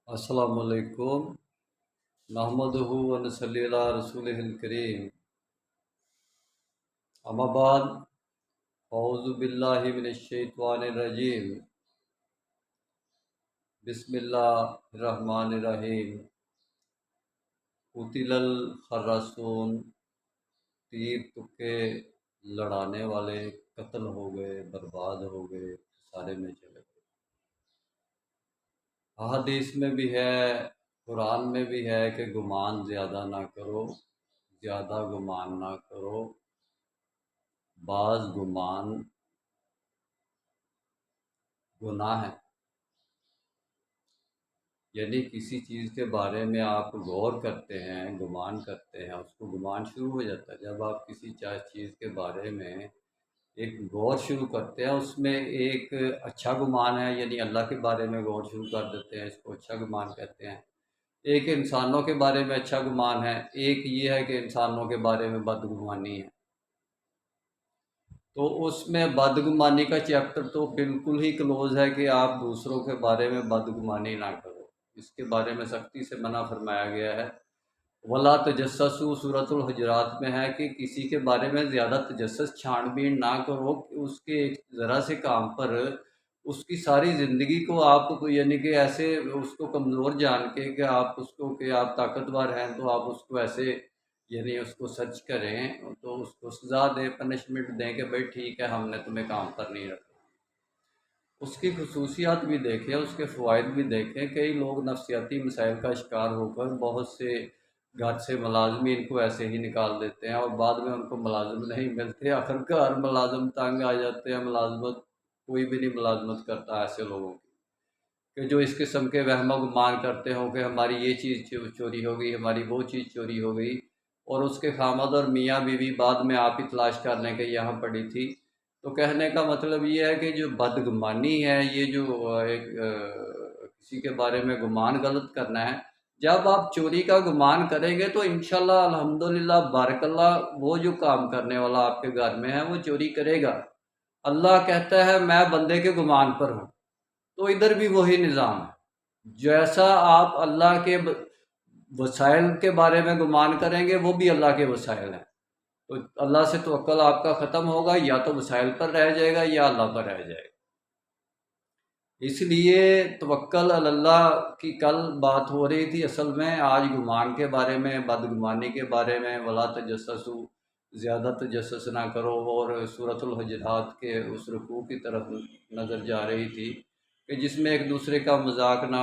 السلام علیکم نحمدہ و نصلی علی رسولہ الکریم اما بعد اعوذ باللہ من الشیطان الرجیم بسم اللہ الرحمن الرحیم قتل الخراسون تیر تکے لڑانے والے قتل ہو گئے، برباد ہو گئے، سارے میں چلے گئے۔ احادیث میں بھی ہے، قرآن میں بھی ہے کہ گمان زیادہ نہ کرو، زیادہ گمان نہ کرو، بعض گمان گناہ ہے۔ یعنی کسی چیز کے بارے میں آپ غور کرتے ہیں، گمان کرتے ہیں، اس کو گمان شروع ہو جاتا ہے۔ جب آپ کسی چیز کے بارے میں ایک غور شروع کرتے ہیں، اس میں ایک اچھا گمان ہے، یعنی اللہ کے بارے میں غور شروع کر دیتے ہیں، اس کو اچھا گمان کہتے ہیں۔ ایک انسانوں کے بارے میں اچھا گمان ہے، ایک یہ ہے کہ انسانوں کے بارے میں بدگمانی ہے۔ تو اس میں بدگمانی کا چیپٹر تو بالکل ہی کلوز ہے کہ آپ دوسروں کے بارے میں بدگمانی نہ کرو، اس کے بارے میں سختی سے منع فرمایا گیا ہے۔ ولا تجسسوا سورۃ الحجرات میں ہے کہ کسی کے بارے میں زیادہ تجسس چھان بین نہ کرو کہ اس کے ایک ذرا سے کام پر اس کی ساری زندگی کو آپ کو یعنی کہ ایسے اس کو کمزور جان کے کہ آپ اس کو کہ آپ طاقتور ہیں تو آپ اس کو ایسے یعنی اس کو سرچ کریں تو اس کو سزا دیں، پنشمنٹ دیں کہ بھائی ٹھیک ہے ہم نے تمہیں کام پر نہیں رکھا۔ اس کی خصوصیات بھی دیکھیں، اس کے فوائد بھی دیکھیں۔ کئی لوگ نفسیاتی مسائل کا شکار ہو کر بہت سے گھر سے ملازمین کو ایسے ہی نکال دیتے ہیں اور بعد میں ان کو ملازم نہیں ملتے، آخرکار ملازم تنگ آ جاتے ہیں، ملازمت کوئی بھی نہیں ملازمت کرتا ایسے لوگوں کی، کہ جو اس قسم کے وہم و گمان کرتے ہوں کہ ہماری یہ چیز چوری ہو گئی، ہماری وہ چیز چوری ہو گئی، اور اس کے خامد اور میاں بیوی بعد میں آپ ہی تلاش کر لیں کہ یہاں پڑی تھی۔ تو کہنے کا مطلب یہ ہے کہ جو بدگمانی ہے، یہ جو ایک کسی کے بارے میں گمان غلط کرنا ہے، جب آپ چوری کا گمان کریں گے تو انشاءاللہ الحمدللہ بارک اللہ وہ جو کام کرنے والا آپ کے گھر میں ہے وہ چوری کرے گا۔ اللہ کہتا ہے میں بندے کے گمان پر ہوں، تو ادھر بھی وہی نظام ہے۔ جیسا آپ اللہ کے وسائل کے بارے میں گمان کریں گے وہ بھی اللہ کے وسائل ہیں، تو اللہ سے توکل آپ کا ختم ہوگا، یا تو وسائل پر رہ جائے گا یا اللہ پر رہ جائے گا۔ اس لیے توکل علی اللہ کی کل بات ہو رہی تھی، اصل میں آج گمان کے بارے میں، بدگمانی کے بارے میں۔ ولا تجسسوا، زیادہ تجسس نہ کرو، اور سورۃ الحجرات کے اس رکوع کی طرف نظر جا رہی تھی کہ جس میں ایک دوسرے کا مذاق نہ